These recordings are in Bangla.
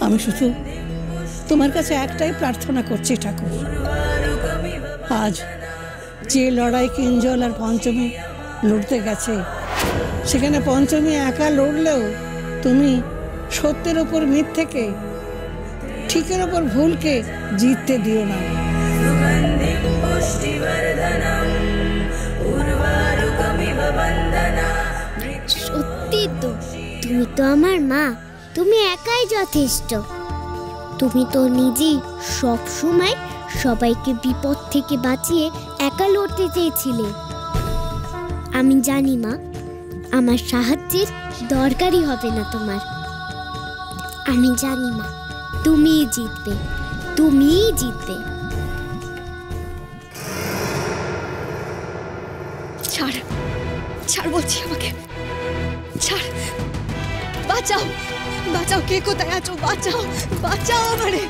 আমি শুধু তোমার কাছে একটাই প্রার্থনা করছি ঠাকুর, আজ যে লড়াই কিঞ্জল আর পঞ্চমী লড়তে গেছে, সেখানে পঞ্চমী একা লড়লেও তুমি সত্যের ওপর মিথ্যেকে, ঠিকের ওপর ভুলকে জিততে দিও না। সত্যি তো, তুমি তো আমার মা, তুমি একাই যথেষ্ট। তুমি তো নিজেই সব সময় সবাইকে বিপদ থেকে বাঁচিয়ে একা লড়তে চেয়েছিলে। আমি জানি মা, আমার সাহায্যের দরকারই হবে না তোমার। আমি জানি মা, তুমিই জিতবে, তুমিই জিতবে। ছাড়, ছাড় বলছি, আমাকে ছাড়। বাঁচাও, বাঁচাও, কে কোথায় আছো? বাঁচাও, বাঁচাও আমারে।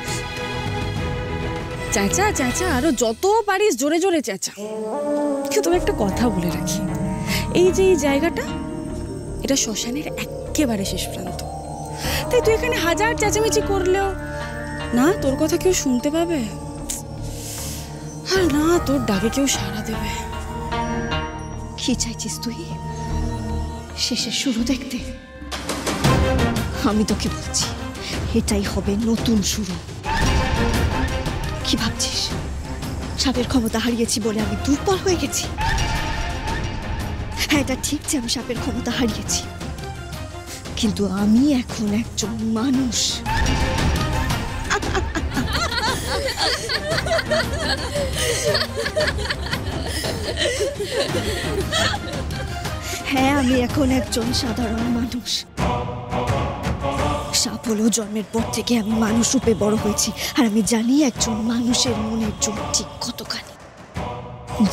চেঁচা চেঁচা, আরো যত পারিস জোরে জোরে চেঁচা। কিন্তু তবে একটা কথা বলে রাখি, এই যে এই জায়গাটা, এটা শ্মশানের একেবারে শেষ প্রান্ত। তাই তুই এখানে হাজার চেঁচামেচি করলেও না তোর কথা কেউ শুনতে পাবে, আর না তোর ডাকে কেউ সাড়া দেবে। কি চাইছিস তুই? শেষের শুরু দেখতে? আমি তোকে বলছি, এটাই হবে নতুন শুরু। কি ভাবছিস সাপের ক্ষমতা হারিয়েছি বলে আমি দুর্বল হয়ে গেছি? হ্যাঁ, এটা ঠিক যে আমি সাপের ক্ষমতা হারিয়েছি, কিন্তু আমি এখন একজন মানুষ। হ্যাঁ, আমি এখন একজন সাধারণ মানুষ। সাপ হলো জন্মের পর থেকে আমি মানুষ রূপে বড় হয়েছি, আর আমি জানি একজন মানুষের মনের জোর ঠিক কতখানি।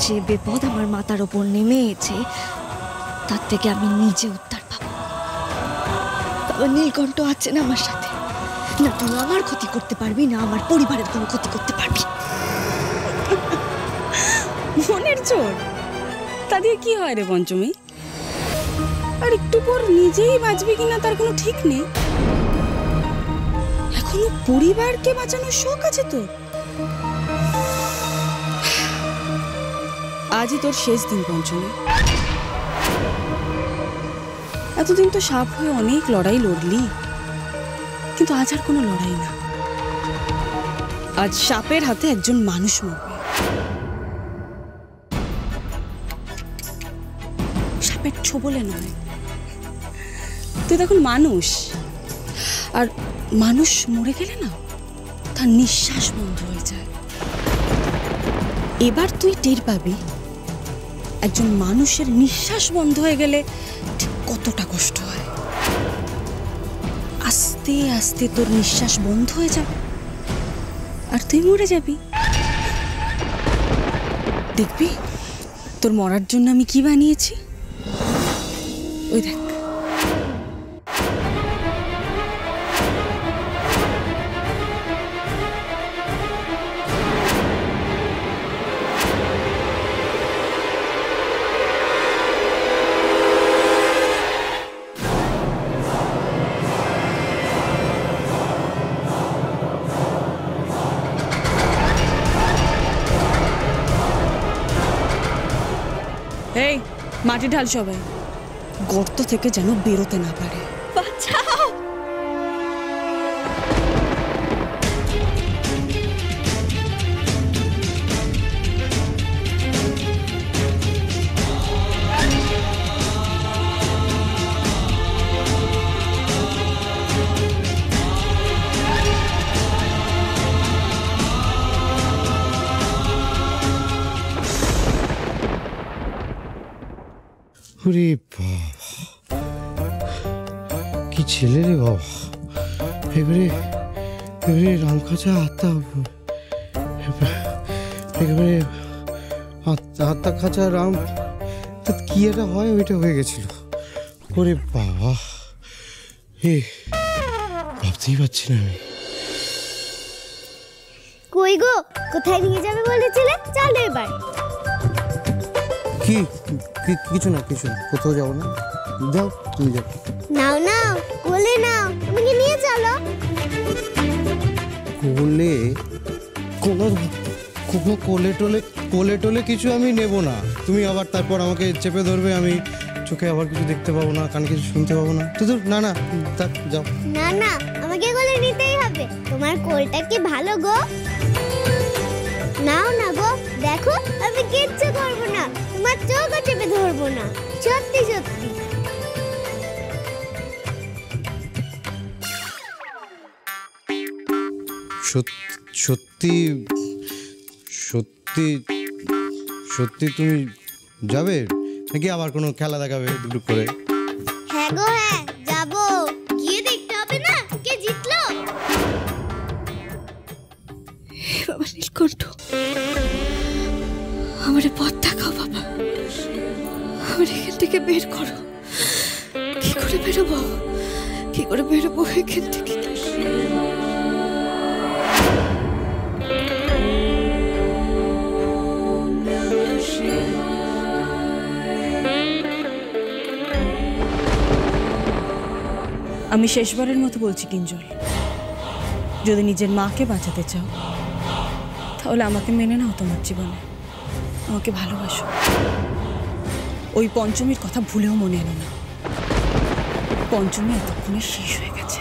যে বিপদ আমার মাথার ওপর নেমে এসেছে, তার থেকে আমি নিজে উদ্ধার পাবো। তবে নীলকণ্ঠ আছে না আমার সাথে, না তুই আমার ক্ষতি করতে পারবি, না আমার পরিবারের কোনো ক্ষতি করতে পারবি। মনের জোর, তা দিয়ে কি হয় রে পঞ্চমী? আর একটু পর নিজেই বাঁচবি কিনা তার কোনো ঠিক নেই। এখনো পরিবারকে বাঁচানোর শখ আছে তোর। আজই তোর শেষ দিন পঞ্চমী। এতদিন তো সাপ হয়ে অনেক লড়াই লড়লি, কিন্তু আজ আর কোনো লড়াই না। আজ সাপের হাতে একজন মানুষ মরবে। সাপের ছোবলে নয়, তুই তখন মানুষ। আর মানুষ মরে গেলে না, তার নিঃশ্বাস বন্ধ হয়ে যায়। এবার তুই টের পাবি একজন মানুষের নিঃশ্বাস বন্ধ হয়ে গেলে ঠিক কতটা কষ্ট হয়। আস্তে আস্তে তোর নিঃশ্বাস বন্ধ হয়ে যাবে, আর তুই মরে যাবি। দেখবি তোর মরার জন্য আমি কি বানিয়েছি, ওই দেখ। এই মাটি ঢাল সবাই, গর্ত থেকে যেন বেরোতে না পারে। বাঁচাও! ওরে বাবা, কি ছেলে রে বাবা! এবারে এবারে রামখাঁচা আত্মা, একেবারে আত্মা খাঁচা রাম, কি একটা হয় ওইটা হয়ে গেছিল। ওরে বাবা, ভাবতেই পারছি না আমি। কই গো, কোথায় নিয়ে যাবে বলেছিলে? চলো এবার। কিছু না, কোথাও যাবো না। যাও, তুমি যাও। নাও নাও, কোলে নাও, আমাকে নিয়ে চলো। কোলে কোনো কোনো কোলে টোলে কিছু আমি নেব না। তুমি আবার তারপর আমাকে চেপে ধরবে, আমি চোখে আবার কিছু দেখতে পাবো না, কানে কিছু শুনতে পাবো না। তো না না, যাও। না না, আমাকে কোলে নিতেই হবে। তোমার কোলটা কি ভালো গো? নাও না গো, দেখো আমি কিচ্ছু করবো না, তোমার চোখও চেপে ধরবো না, সত্যি সত্যি। সত্যি সত্যি সত্যি তুমি যাবে নাকি আবার কোনো খেলা দেখাবে দুটো করে? হ্যাঁ গো হ্যাঁ, যাবো। গিয়ে দেখতে হবে না কে জিতলো। বাবা নীলকণ্ঠ, আমারে পথ দেখাও বাবা, আমার এখান থেকে বের করো। কি করে বেরোবো এখান থেকে? আমি শেষবারের মতো বলছি কিঞ্জল, যদি নিজের মাকে বাঁচাতে চাও তাহলে আমাকে মেনে নাও তোমার জীবনে, আমাকে ভালোবাসো। ওই পঞ্চমীর কথা ভুলেও মনে এলো না। পঞ্চমী এতক্ষণে শেষ হয়ে গেছে।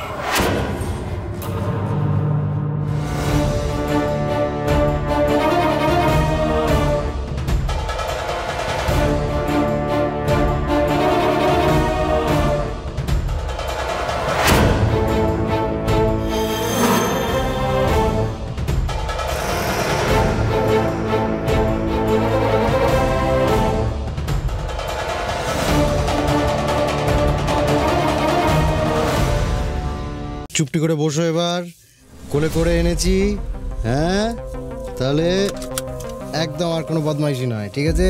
চুপটি করে বসো, এবার কোলে করে এনেছি। হ্যাঁ, তাহলে একদম আর কোনো বদমাইশি নয়, ঠিক আছে?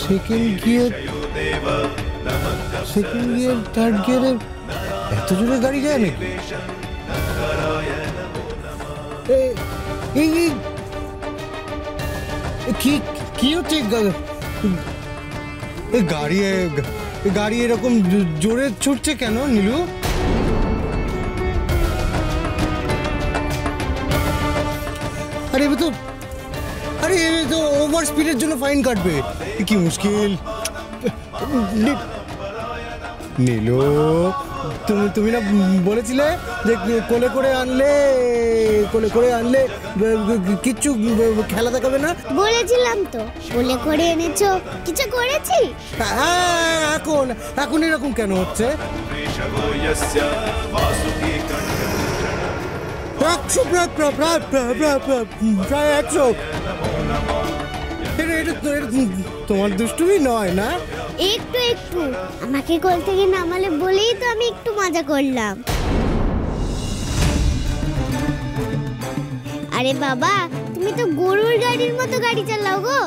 সেকেন্ড গিয়ার, থার্ড গিয়ারে এত জোরে গাড়ি যায় নাকি? কি হচ্ছে? গাড়ি এরকম জোরে ছুটছে কেন নীলু? আরে এ তো ওভার স্পিডের জন্য ফাইন কাটবে। কি মুশকিল। নীলু, তুমি না বলেছিলে যে কোলে করে আনলে কিচ্ছু খেলা দেখাবে না? বলেছিলাম তো, কোলে করে এনেছো, কিছু করেছি? এখন এরকম কেন হচ্ছে? 100 প্রায় 100। এটা তোমার দুষ্টুমি নয় না? একটু আমাকে কোল থেকে নামালে বলেই তো আমি একটু মজা করলাম। আরে বাবা, তুমি তো গরুর গাড়ির মতো গাড়ি চালাও গো।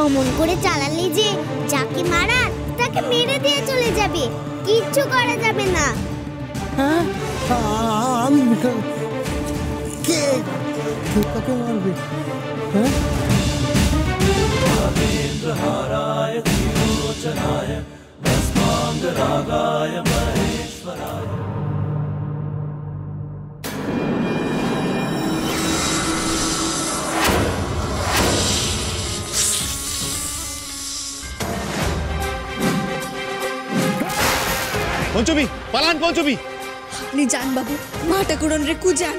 অমন করে চালালে যে যাকে মারার তাকে মেরে দিয়ে চলে যাবে, কিচ্ছু করা যাবে না। হ্যাঁ, আমি কে কাকে মারবে? হ্যাঁ, পঞ্চমী, পালান পঞ্চমী। আপনি যান বাবু, মা ঠাকুরন রে কুজান।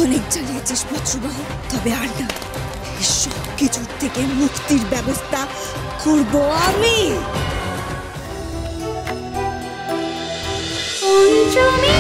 অনেক জ্বালিয়েছিস বৎসবাহ, তবে আর না। সব কিছুর থেকে মুক্তির ব্যবস্থা করব আমি। পঞ্চমী